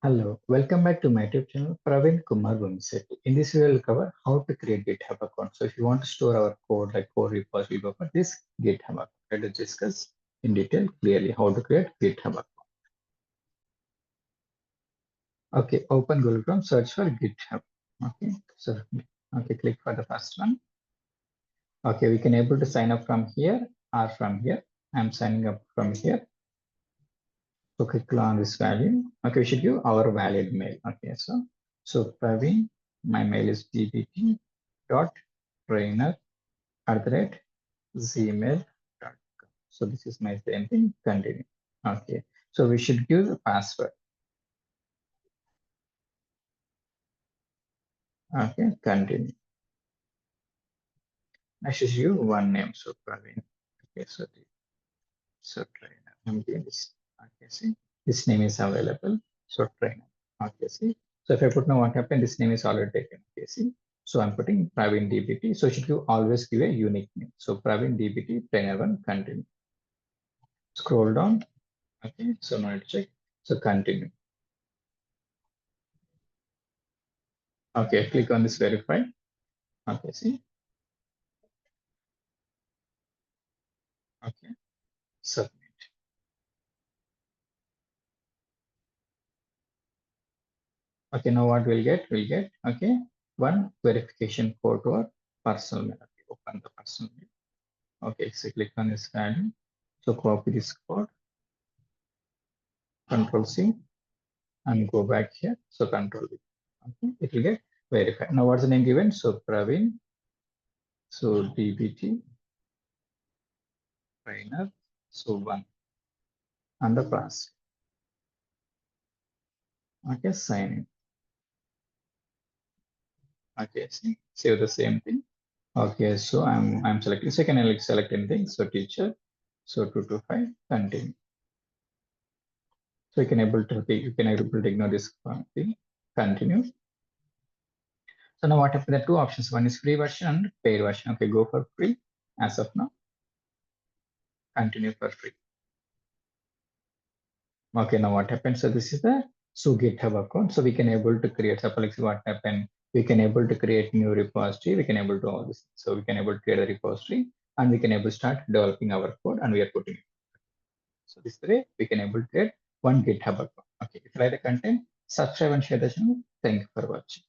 Hello, welcome back to my YouTube channel, Praveen Kumar Vamseti. In this video, we'll cover how to create GitHub account. So if you want to store our code like code repository, go for this GitHub account. Let us discuss in detail clearly how to create GitHub account. Okay, open Google Chrome, search for GitHub. Okay, so click for the first one. Okay, we can able to sign up from here or from here. I'm signing up from here. So click on this value. Okay, we should give our valid mail. Okay, so Praveen, my mail is dbt.trainer@gmail.com. So this is my same thing. Continue. Okay, so we should give the password. Okay, continue. I should give one name. So Praveen. Okay, so trainer. I'm doing this. Okay, see, this name is available. So trainer. Okay, see. So if I put now what happened, this name is already taken. Okay, see. So I'm putting Praveen DBT. So should you always give a unique name. So Praveen DBT trainer one continue. Scroll down. Okay, so now check. So continue. Okay, click on this verify. Okay, see. Okay, submit. Okay, now what we'll get? We'll get one verification code to our personal mail. Okay, open the personal mail. Okay, so click on this value. So copy this code, Control C, and go back here. So Control V. Okay, it will get verified. Now what's the name given? So Praveen. So DBT trainer. So one and the class. Okay, sign in. Okay, see, save the same thing. Okay, so I'm selecting. So I can like select anything. So teacher. So 225. Continue. So you can able to ignore this thing. Continue. So now what happened? There are two options. One is free version and paid version. Okay, go for free as of now. Continue for free. Okay, now what happened? So this is the GitHub account. So we can able to create. Suppose what happened? We can able to create new repository. We can able to all this. So we can able to create a repository and we can able to start developing our code and we are putting it. So this way we can able to create one GitHub account. Okay, if you like the content, subscribe and share the channel. Thank you for watching.